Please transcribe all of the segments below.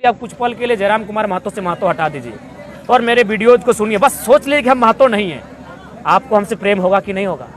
आप कुछ पल के लिए जयराम कुमार महतो से महतो हटा दीजिए और मेरे वीडियोज को सुनिए। बस सोच लीजिए कि हम महतो नहीं हैं। आपको हमसे प्रेम होगा कि नहीं होगा?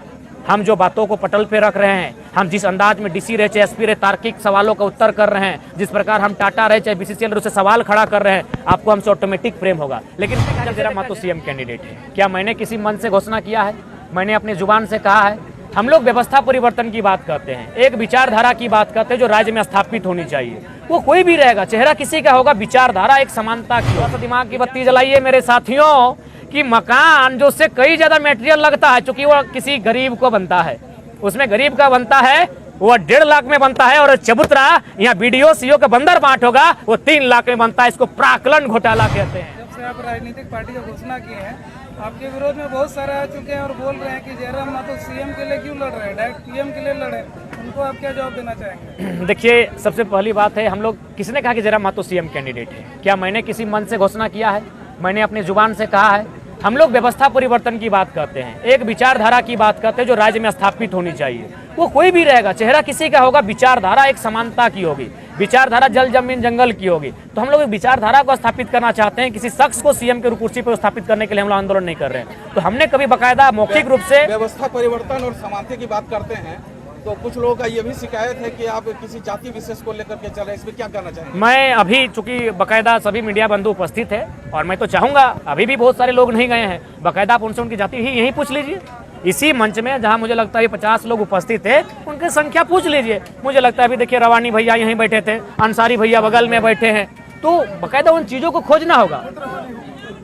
हम जो बातों को पटल पे रख रहे हैं, हम जिस अंदाज में डीसी रहे चाहे एसपी रहे तार्किक सवालों का उत्तर कर रहे हैं, जिस प्रकार हम टाटा रहे चाहे बीसीसीएल रहे उससे सवाल खड़ा कर रहे हैं, आपको हमसे ऑटोमेटिक प्रेम होगा। लेकिन जयराम महतो सीएम कैंडिडेट है, क्या मैंने किसी मन से घोषणा किया है? मैंने अपनी जुबान से कहा है? हम लोग व्यवस्था परिवर्तन की बात करते हैं, एक विचारधारा की बात करते हैं जो राज्य में स्थापित होनी चाहिए। वो कोई भी रहेगा, चेहरा किसी का होगा, विचारधारा एक समानता की। थोड़ा सा दिमाग की बत्ती जलाइए मेरे साथियों कि मकान जो उससे कई ज्यादा मटेरियल लगता है, क्योंकि वो किसी गरीब को बनता है, उसमें गरीब का बनता है, वो 1.5 लाख में बनता है, और चबूतरा यहाँ बीडीओ सीओ का बंदर बाट होगा वो 3 लाख में बनता है। इसको प्राक्कलन घोटाला कहते हैं। जब से आप राजनीतिक पार्टी की घोषणा की है, आपके विरोध में बहुत सारे आ चुके हैं और बोल रहे हैं कि जयराम महतो सीएम के लिए क्यों लड़ रहे हैं, डायरेक्ट पीएम के लिए लड़े। उनको आप क्या जवाब देना चाहेंगे? देखिए, सबसे पहली बात है, हम लोग किसने कहा कि जयराम महतो सीएम कैंडिडेट है? क्या मैंने किसी मन से घोषणा किया है? मैंने अपनी जुबान से कहा है? हम लोग व्यवस्था परिवर्तन की बात करते हैं, एक विचारधारा की बात करते हैं जो राज्य में स्थापित होनी चाहिए। वो कोई भी रहेगा, चेहरा किसी का होगा, विचारधारा एक समानता की होगी, विचारधारा जल जमीन जंगल की होगी। तो हम लोग एक विचारधारा को स्थापित करना चाहते हैं, किसी शख्स को सीएम के कुर्सी पर स्थापित करने के लिए हम लोग आंदोलन नहीं कर रहे हैं। तो हमने कभी बाकायदा मौखिक रूप से व्यवस्था परिवर्तन और समानता की बात करते हैं, तो कुछ लोगों का ये भी शिकायत है कि आप किसी जाति विशेष को लेकर के चल रहे हैं, इसमें क्या कहना चाहेंगे? मैं अभी चूंकि बाकायदा सभी मीडिया बंधु उपस्थित है और मैं तो चाहूंगा, अभी भी बहुत सारे लोग नहीं गए हैं, बाकायदा आप उनसे उनकी जाति ही यही पूछ लीजिए। इसी मंच में जहां मुझे लगता है 50 लोग उपस्थित है, उनकी संख्या पूछ लीजिए। मुझे लगता है अभी देखिए रवानी भैया यहीं बैठे थे, अंसारी भैया बगल में बैठे हैं, तो बाकायदा उन चीजों को खोजना होगा।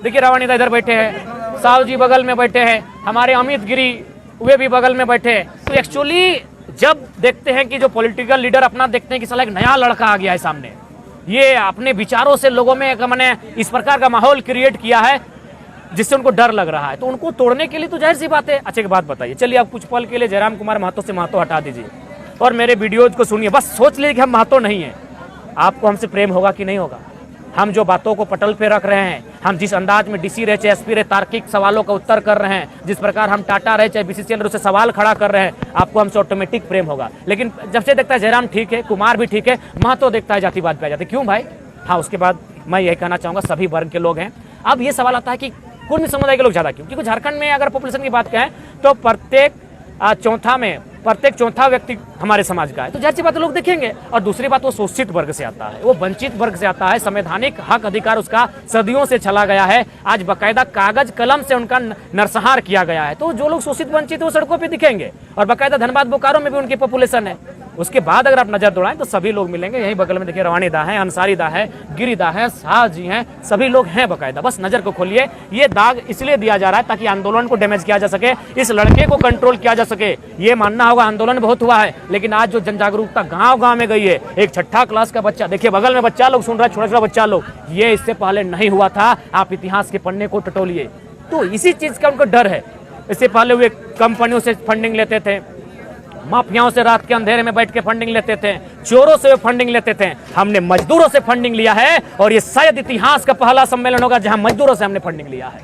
देखिए रवानी इधर बैठे हैं, साहु जी बगल में बैठे हैं, हमारे अमित गिरी वे भी बगल में बैठे हैं। तो एक्चुअली जब देखते हैं कि जो पॉलिटिकल लीडर अपना देखते हैं कि साला एक नया लड़का आ गया है सामने, ये अपने विचारों से लोगों में मैंने इस प्रकार का माहौल क्रिएट किया है जिससे उनको डर लग रहा है, तो उनको तोड़ने के लिए तो जाहिर सी बात है। अच्छा एक बात बताइए, चलिए आप कुछ पल के लिए जयराम कुमार महतो से महतो हटा दीजिए और मेरे वीडियोज को सुनिए। बस सोच लीजिए कि हम महतो नहीं हैं। आपको हमसे प्रेम होगा कि नहीं होगा? हम जो बातों को पटल पे रख रहे हैं, हम जिस अंदाज में डीसी रहे चाहे एसपी रहे तार्किक सवालों का उत्तर कर रहे हैं, जिस प्रकार हम टाटा रहे चाहे बीसीसीएल रहे उससे सवाल खड़ा कर रहे हैं, आपको हमसे ऑटोमेटिक प्रेम होगा। लेकिन जब से देखता है जयराम ठीक है, कुमार भी ठीक है, महतो देखता है जातिवाद पे आ जाते। क्यों भाई? हाँ, उसके बाद मैं यही कहना चाहूँगा, सभी वर्ग के लोग हैं। अब ये सवाल आता है कि कुर्मी समुदाय के लोग ज़्यादा क्यों? क्योंकि झारखंड में अगर पॉपुलेशन की बात करें तो प्रत्येक चौथा व्यक्ति हमारे समाज का है, तो जाहिर सी बात लोग देखेंगे। और दूसरी बात, वो शोषित वर्ग से आता है, वो वंचित वर्ग से आता है, संवैधानिक हक अधिकार उसका सदियों से चला गया है, आज बाकायदा कागज कलम से उनका नरसंहार किया गया है। तो जो लोग शोषित वंचित वो सड़कों पे दिखेंगे, और बाकायदा धनबाद बोकारो में भी उनकी पॉपुलेशन है। उसके बाद अगर आप नजर दौड़ाएं तो सभी लोग मिलेंगे। यहीं बगल में देखिए रवानी दा है, अंसारी दा है, गिरी दा है, शाह जी हैं, सभी लोग हैं बाकायदा। बस नजर को खोलिए। ये दाग इसलिए दिया जा रहा है ताकि आंदोलन को डैमेज किया जा सके, इस लड़के को कंट्रोल किया जा सके। ये मानना होगा आंदोलन बहुत हुआ है, लेकिन आज जो जन जागरूकता गांव गांव में गई है, एक 6ठी क्लास का बच्चा, देखिए बगल में बच्चा लोग सुन रहा है, छोटा छोटा बच्चा लोग, ये इससे पहले नहीं हुआ था। आप इतिहास के पन्ने को टटोलिए, तो इसी चीज का उनको डर है। इससे पहले वे कंपनियों से फंडिंग लेते थे, माफियाओं से रात के अंधेरे में बैठ के फंडिंग लेते थे, चोरों से फंडिंग लेते थे। हमने मजदूरों से फंडिंग लिया है, और ये शायद इतिहास का पहला सम्मेलन होगा जहां मजदूरों से हमने फंडिंग लिया है।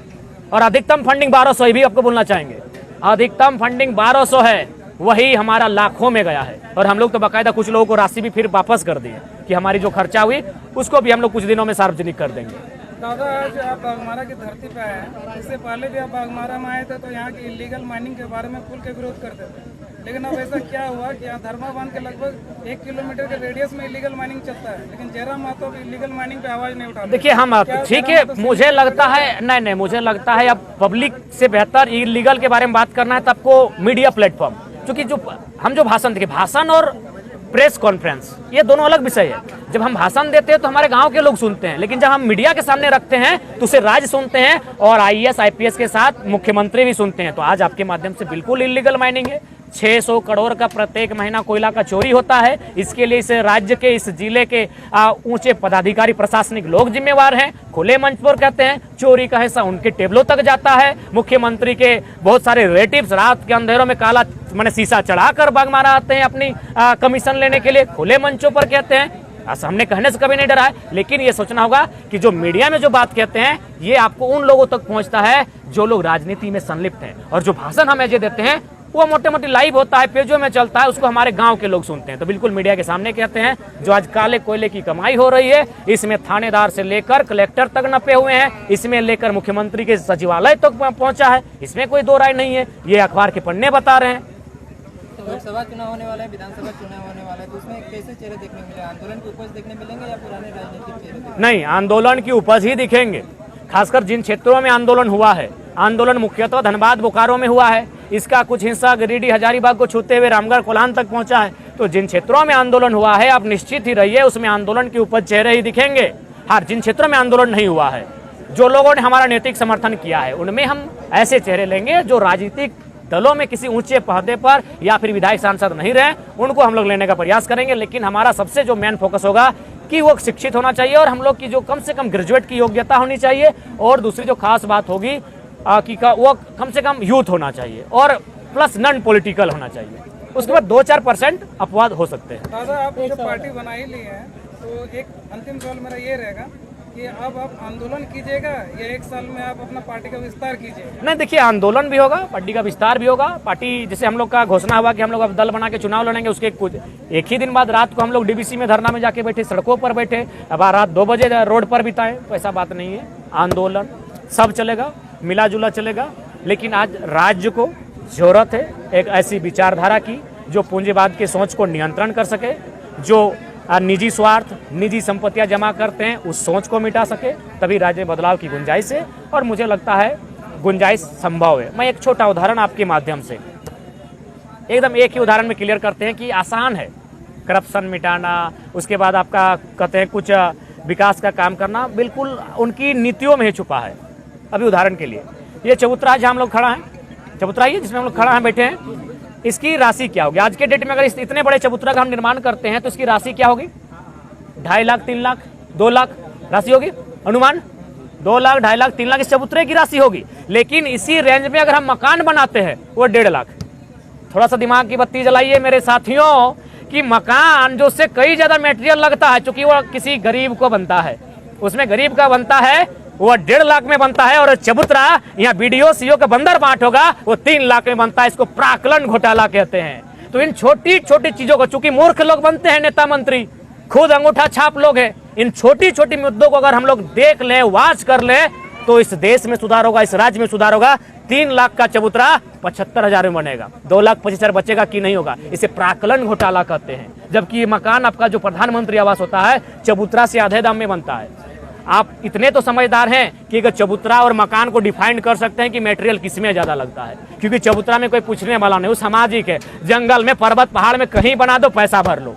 और अधिकतम फंडिंग 1200 है, भी आपको बोलना चाहेंगे, अधिकतम फंडिंग 1200 है, वही हमारा लाखों में गया है। और हम लोग तो बाकायदा कुछ लोगों को राशि भी फिर वापस कर दी है कि हमारी जो खर्चा हुई उसको भी हम लोग कुछ दिनों में सार्वजनिक कर देंगे। दादा, आज आप बाघमारा की धरती पे आए हैं, इससे पहले भी आप बाघमारा में आए थे तो यहाँ की इलीगल माइनिंग के बारे में खुल के विरोध करते थे। लेकिन अब ऐसा क्या हुआ कि यहाँ धर्मा बांध के लगभग 1 किलोमीटर के रेडियस में इलीगल माइनिंग चलता है, लेकिन जयराम महतो इलीगल माइनिंग पे आवाज नहीं उठाते। देखिए हम ठीक है, मुझे लगता है नहीं, मुझे लगता है अब पब्लिक से बेहतर इलीगल के बारे में बात करना है तो आपको मीडिया प्लेटफॉर्म, क्योंकि जो हम जो भाषण देखिए, भाषण और प्रेस कॉन्फ्रेंस ये दोनों अलग विषय है। जब हम भाषण देते हैं तो हमारे गांव के लोग सुनते हैं, लेकिन जब हम मीडिया के सामने रखते हैं तो उसे राज्य सुनते हैं, और आईएएस आईपीएस के साथ मुख्यमंत्री भी सुनते हैं। तो आज आपके माध्यम से बिल्कुल इलीगल माइनिंग है, 600 करोड़ का प्रत्येक महीना कोयला का चोरी होता है। इसके लिए इस राज्य के, इस जिले के ऊंचे पदाधिकारी प्रशासनिक लोग जिम्मेवार हैं। खुले मंच पर कहते हैं, चोरी का हिस्सा उनके टेबलों तक जाता है। मुख्यमंत्री के बहुत सारे रिलेटिव्स रात के अंधेरों में काला मैंने शीशा चढ़ाकर बाघमारा आते हैं अपनी कमीशन लेने के लिए, खुले मंचों पर कहते हैं। हमने कहने से कभी नहीं डरा है, लेकिन ये सोचना होगा कि जो मीडिया में जो बात कहते हैं ये आपको उन लोगों तक पहुंचता है जो लोग राजनीति में संलिप्त हैं, और जो भाषण हम ऐसे देते हैं वो मोटे मोटे लाइव होता है, पेजों में चलता है, उसको हमारे गांव के लोग सुनते हैं। तो बिल्कुल मीडिया के सामने कहते हैं जो आज काले कोयले की कमाई हो रही है, इसमें थानेदार से लेकर कलेक्टर तक नपे हुए हैं, इसमें लेकर मुख्यमंत्री के सचिवालय तक पहुंचा है, इसमें कोई दो राय नहीं है। ये अखबार के पन्ने बता रहे हैं। तो लोकसभा चुनाव होने वाला है, विधानसभा चुनाव होने वाला है, तो उसमें कैसे चेहरे देखने मिले? आंदोलन की उपज देखने मिलेंगे या पुराने राजनीतिक चेहरे? नहीं, आंदोलन की उपज ही दिखेंगे। खासकर जिन क्षेत्रों में आंदोलन हुआ है, आंदोलन मुख्यतः धनबाद बोकारो में हुआ है, इसका कुछ हिस्सा गिरिडीह हजारीबाग को छूते हुए रामगढ़ कोल्हान तक पहुंचा है। तो जिन क्षेत्रों में आंदोलन हुआ है, आप निश्चित ही रहिए उसमें आंदोलन की उपज चेहरे ही दिखेंगे। हाँ, जिन क्षेत्रों में आंदोलन नहीं हुआ है, जो लोगों ने हमारा नैतिक समर्थन किया है, उनमें हम ऐसे चेहरे लेंगे जो राजनीतिक दलों में किसी ऊंचे पहदे पर या फिर विधायक सांसद नहीं रहे, उनको हम लोग लेने का प्रयास करेंगे। लेकिन हमारा सबसे जो मेन फोकस होगा कि वो शिक्षित होना चाहिए और हम लोग की जो कम से कम ग्रेजुएट की योग्यता होनी चाहिए, और दूसरी जो खास बात होगी कि वो कम से कम यूथ होना चाहिए और प्लस नॉन पॉलिटिकल होना चाहिए। उसके बाद 2-4% अपवाद हो सकते हैं। दादा, आप जो पार्टी बना ही ली है, तो एक अंतिम सवाल मेरा ये रहेगा कि अब आप आंदोलन कीजिएगा या 1 साल में आप अपना पार्टी का विस्तार कीजिएगा? नहीं, देखिए, आंदोलन भी होगा, पार्टी का विस्तार भी होगा। पार्टी जैसे हम लोग का घोषणा हुआ कि हम लोग अब दल बना के चुनाव लड़ेंगे, उसके कुछ एक ही दिन बाद रात को हम लोग डीबीसी में धरना में जाके बैठे, सड़कों पर बैठे, अब रात 2 बजे रोड पर बिताए, तो ऐसा बात नहीं है। आंदोलन सब चलेगा, मिला जुला चलेगा। लेकिन आज राज्य को जरूरत है एक ऐसी विचारधारा की जो पूंजीवाद की सोच को नियंत्रण कर सके, जो निजी स्वार्थ, निजी संपत्तियां जमा करते हैं, उस सोच को मिटा सके, तभी राज्य में बदलाव की गुंजाइश है। और मुझे लगता है गुंजाइश संभव है। मैं एक छोटा उदाहरण आपके माध्यम से एकदम एक ही उदाहरण में क्लियर करते हैं कि आसान है करप्शन मिटाना, उसके बाद आपका कहते हैं कुछ विकास का काम करना, बिल्कुल उनकी नीतियों में ही छुपा है। अभी उदाहरण के लिए ये चबूतरा जहाँ हम लोग खड़ा हैं, चबूतरा ये जिसमें हम लोग खड़ा हैं बैठे हैं, इसकी राशि क्या होगी? आज के डेट में अगर इतने बड़े चबूतरा का हम निर्माण करते हैं तो इसकी राशि क्या होगी? 2.5 लाख, 3 लाख, 2 लाख राशि होगी अनुमान। 2 लाख, 2.5 लाख, 3 लाख इस चबूतरे की राशि होगी। लेकिन इसी रेंज में अगर हम मकान बनाते हैं वो 1.5 लाख। थोड़ा सा दिमाग की बत्ती जलाइए मेरे साथियों कि मकान जो उससे कई ज्यादा मेटेरियल लगता है, चूंकि वो किसी गरीब को बनता है, उसमें गरीब का बनता है, वो 1.5 लाख में बनता है। और चबूतरा यहाँ बीडीओ सीओ का बंदर बाट होगा, वो 3 लाख में बनता है। इसको प्राक्कलन घोटाला कहते हैं। तो इन छोटी छोटी चीजों को, चूंकि मूर्ख लोग बनते हैं नेता मंत्री, खुद अंगूठा छाप लोग हैं, इन छोटी छोटी मुद्दों को अगर हम लोग देख लें, वाच कर ले, तो इस देश में सुधार होगा, इस राज्य में सुधार होगा। 3 लाख का चबूतरा 75,000 में बनेगा, 2,25,000 बचेगा कि नहीं होगा। इसे प्राक्कलन घोटाला कहते हैं। जबकि मकान आपका जो प्रधानमंत्री आवास होता है, चबूतरा से आधे दाम में बनता है। आप इतने तो समझदार हैं कि अगर चबूतरा और मकान को डिफाइन कर सकते हैं कि मटेरियल किसमें ज्यादा लगता है, क्योंकि चबूतरा में कोई पूछने वाला नहीं, वो सामाजिक है। जंगल में, पर्वत पहाड़ में कहीं बना दो, पैसा भर लो।